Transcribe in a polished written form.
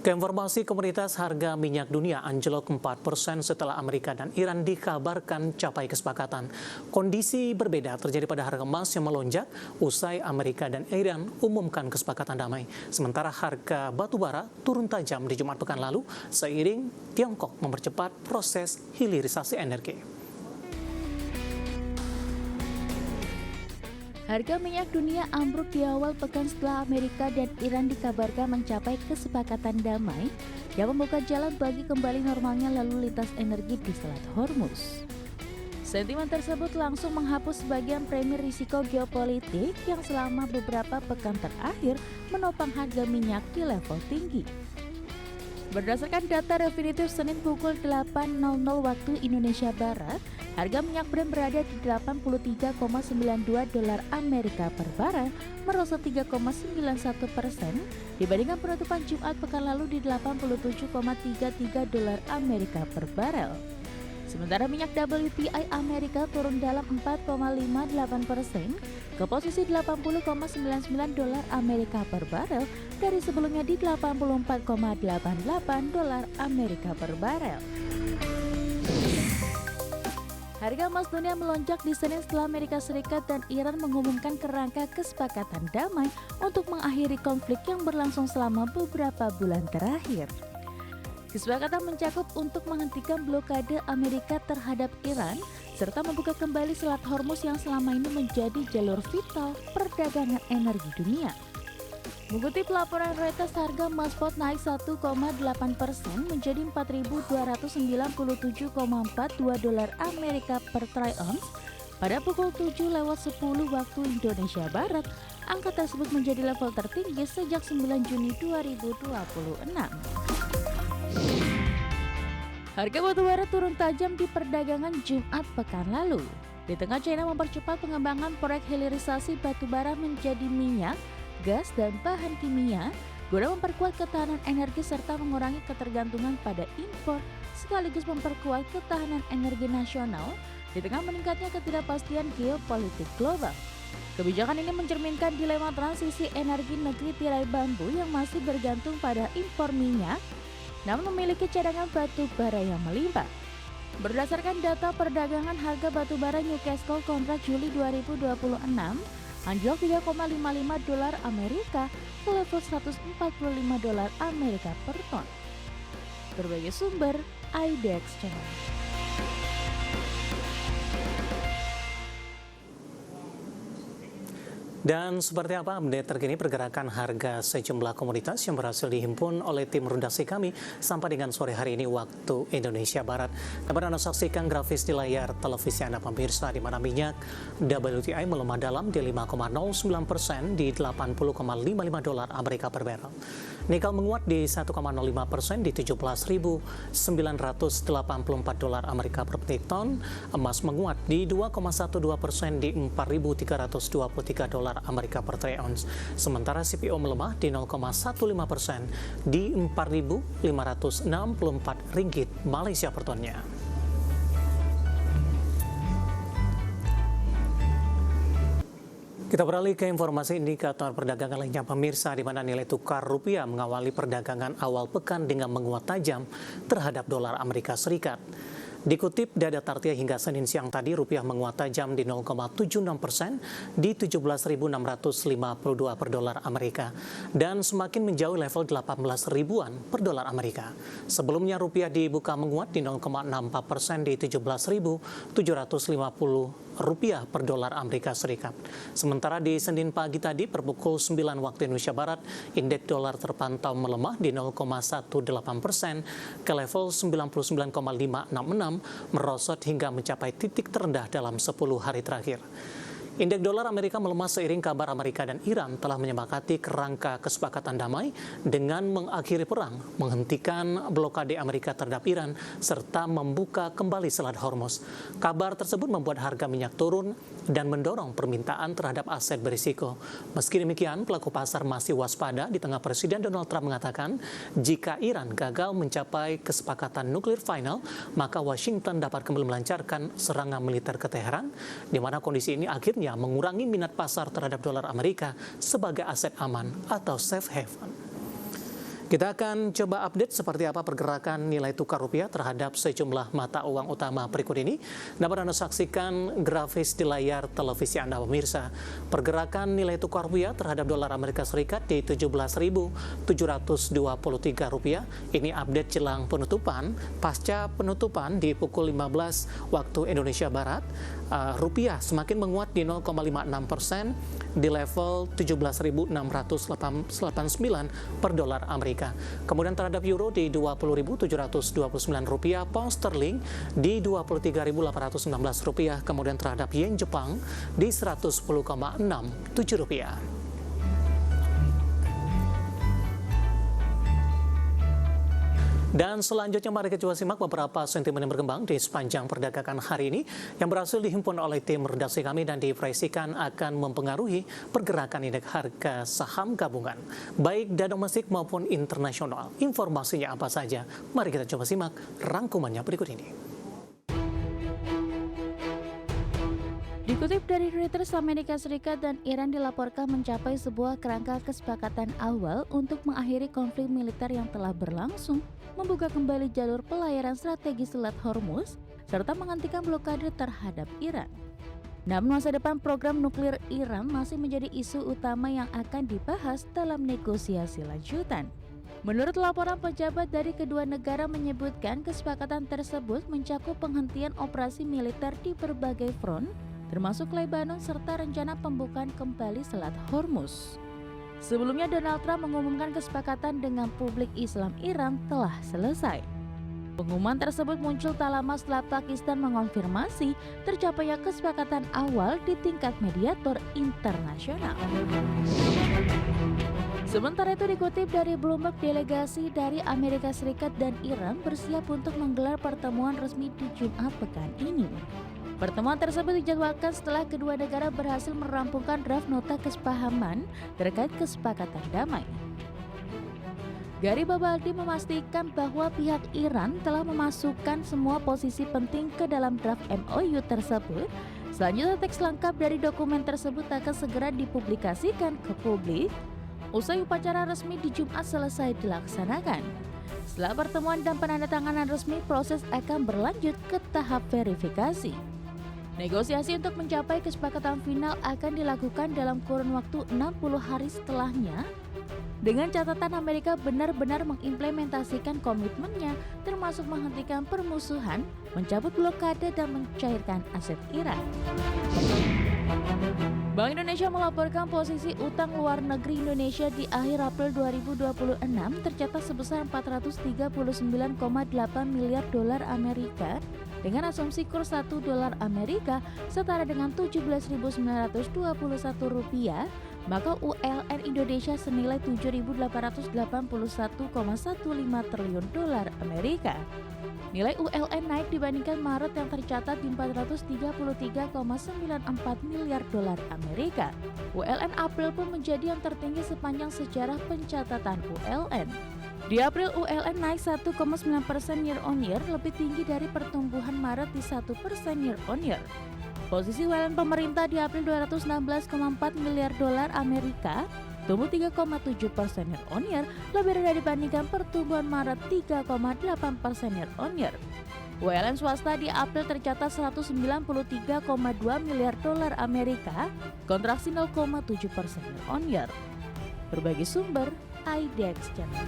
Keinformasi komunitas harga minyak dunia anjlok 4% setelah Amerika dan Iran dikabarkan capai kesepakatan. Kondisi berbeda terjadi pada harga emas yang melonjak usai Amerika dan Iran umumkan kesepakatan damai. Sementara harga batu bara turun tajam di Jumat pekan lalu seiring Tiongkok mempercepat proses hilirisasi energi. Harga minyak dunia ambruk di awal pekan setelah Amerika dan Iran dikabarkan mencapai kesepakatan damai yang membuka jalan bagi kembali normalnya lalu lintas energi di Selat Hormuz. Sentimen tersebut langsung menghapus sebagian premi risiko geopolitik yang selama beberapa pekan terakhir menopang harga minyak di level tinggi. Berdasarkan data definitif Senin pukul 8.00 waktu Indonesia Barat, harga minyak Brent berada di $83,92 Amerika per barel, merosot 3,91% dibandingkan penutupan Jumat pekan lalu di $87,33 Amerika per barel. Sementara minyak WTI Amerika turun dalam 4,58% ke posisi $80,99 Amerika per barel dari sebelumnya di $84,88 Amerika per barel. Harga emas dunia melonjak di Senin setelah Amerika Serikat dan Iran mengumumkan kerangka kesepakatan damai untuk mengakhiri konflik yang berlangsung selama beberapa bulan terakhir. Kesepakatan mencakup untuk menghentikan blokade Amerika terhadap Iran serta membuka kembali Selat Hormuz yang selama ini menjadi jalur vital perdagangan energi dunia. Mengutip laporan Reuters, harga emas spot naik 1,8% menjadi $4.297,42 Amerika per troy ounce pada pukul 7:10 waktu Indonesia Barat. Angka tersebut menjadi level tertinggi sejak 9 Juni 2026. Harga batu bara turun tajam di perdagangan Jumat pekan lalu. Di tengah China mempercepat pengembangan proyek hilirisasi batu bara menjadi minyak, gas, dan bahan kimia guna memperkuat ketahanan energi serta mengurangi ketergantungan pada impor sekaligus memperkuat ketahanan energi nasional di tengah meningkatnya ketidakpastian geopolitik global. Kebijakan ini mencerminkan dilema transisi energi negeri tirai bambu yang masih bergantung pada impor minyak namun memiliki cadangan batu bara yang melimpah. Berdasarkan data perdagangan, harga batu bara Newcastle kontrak Juli 2026 anjlok $3,55 Amerika ke level $145 Amerika per ton. Berbagai sumber, IDX Channel. Dan seperti apa update terkini pergerakan harga sejumlah komoditas yang berhasil dihimpun oleh tim redaksi kami sampai dengan sore hari ini waktu Indonesia Barat. Dapat Anda saksikan grafis di layar televisi Anda pemirsa, di mana minyak WTI melemah dalam di 5,09% di $80,55 Amerika per barrel. Nikel menguat di 1,05% di $17.984 Amerika per metrik ton. Emas menguat di 2,12% di $4.323 Amerika per troy ounce. Sementara CPO melemah di 0,15% di Rp4.564 Malaysia per tonnya. Kita beralih ke informasi indikator perdagangan lainnya pemirsa, di mana nilai tukar rupiah mengawali perdagangan awal pekan dengan menguat tajam terhadap dolar Amerika Serikat. Dikutip data Tartia hingga Senin siang tadi, rupiah menguat tajam di 0,76% di 17.652 per dolar Amerika dan semakin menjauh level 18 ribuan per dolar Amerika. Sebelumnya rupiah dibuka menguat di 0,64% di 17.750 rupiah per dolar Amerika Serikat. Sementara di Senin pagi tadi per pukul 9 waktu Indonesia Barat, indeks dolar terpantau melemah di 0,18% ke level 99,566, merosot hingga mencapai titik terendah dalam 10 hari terakhir. Indeks dolar Amerika melemah seiring kabar Amerika dan Iran telah menyepakati kerangka kesepakatan damai dengan mengakhiri perang, menghentikan blokade Amerika terhadap Iran, serta membuka kembali Selat Hormuz. Kabar tersebut membuat harga minyak turun dan mendorong permintaan terhadap aset berisiko. Meski demikian, pelaku pasar masih waspada di tengah Presiden Donald Trump mengatakan jika Iran gagal mencapai kesepakatan nuklir final, maka Washington dapat kembali melancarkan serangan militer ke Teheran, di mana kondisi ini akhirnya mengurangi minat pasar terhadap dolar Amerika sebagai aset aman atau safe haven. Kita akan coba update seperti apa pergerakan nilai tukar rupiah terhadap sejumlah mata uang utama berikut ini. Dapat Anda saksikan grafis di layar televisi Anda pemirsa. Pergerakan nilai tukar rupiah terhadap dolar Amerika Serikat di 17.723 rupiah. Ini update jelang penutupan. Pasca penutupan di pukul 15 waktu Indonesia Barat, rupiah semakin menguat di 0,56% di level 17.689 per dolar Amerika. Kemudian terhadap euro di 20.729 rupiah, pound sterling di 23.816 rupiah, kemudian terhadap yen Jepang di 110,67 rupiah. Dan selanjutnya mari kita coba simak beberapa sentimen yang berkembang di sepanjang perdagangan hari ini yang berhasil dihimpun oleh tim redaksi kami dan diproyeksikan akan mempengaruhi pergerakan indeks harga saham gabungan, baik domestik maupun internasional. Informasinya apa saja? Mari kita coba simak rangkumannya berikut ini. Dikutip dari Reuters, Amerika Serikat dan Iran dilaporkan mencapai sebuah kerangka kesepakatan awal untuk mengakhiri konflik militer yang telah berlangsung, membuka kembali jalur pelayaran strategis Selat Hormuz, serta menghentikan blokade terhadap Iran. Namun masa depan program nuklir Iran masih menjadi isu utama yang akan dibahas dalam negosiasi lanjutan. Menurut laporan, pejabat dari kedua negara menyebutkan kesepakatan tersebut mencakup penghentian operasi militer di berbagai front, termasuk Lebanon serta rencana pembukaan kembali Selat Hormuz. Sebelumnya Donald Trump mengumumkan kesepakatan dengan publik Islam Iran telah selesai. Pengumuman tersebut muncul tak lama setelah Pakistan mengonfirmasi tercapainya kesepakatan awal di tingkat mediator internasional. Sementara itu, dikutip dari Bloomberg, delegasi dari Amerika Serikat dan Iran bersiap untuk menggelar pertemuan resmi di Jumat pekan ini. Pertemuan tersebut dijadwalkan setelah kedua negara berhasil merampungkan draft nota kesepahaman terkait kesepakatan damai. Garibaldi memastikan bahwa pihak Iran telah memasukkan semua posisi penting ke dalam draft MOU tersebut. Selanjutnya, teks lengkap dari dokumen tersebut akan segera dipublikasikan ke publik usai upacara resmi di Jumat selesai dilaksanakan. Setelah pertemuan dan penandatanganan resmi, proses akan berlanjut ke tahap verifikasi. Negosiasi untuk mencapai kesepakatan final akan dilakukan dalam kurun waktu 60 hari setelahnya, dengan catatan Amerika benar-benar mengimplementasikan komitmennya, termasuk menghentikan permusuhan, mencabut blokade, dan mencairkan aset Iran. Bank Indonesia melaporkan posisi utang luar negeri Indonesia di akhir April 2026 tercatat sebesar 439,8 miliar dolar Amerika dengan asumsi kurs 1 dolar Amerika setara dengan 17.921 rupiah, maka ULN Indonesia senilai 7.881,15 triliun dolar Amerika. Nilai ULN naik dibandingkan Maret yang tercatat di 433,94 miliar dolar Amerika. ULN April pun menjadi yang tertinggi sepanjang sejarah pencatatan ULN. Di April, ULN naik 1,9% year on year, lebih tinggi dari pertumbuhan Maret di 1% year on year. Posisi ULN pemerintah di April 216,4 miliar dolar Amerika, tumbuh 3,7% year on year, lebih rendah dibandingkan pertumbuhan Maret 3,8% year on year. ULN swasta di April tercatat 193,2 miliar dolar Amerika, kontraksi 0,7% year on year. Berbagai sumber, IDX Channel.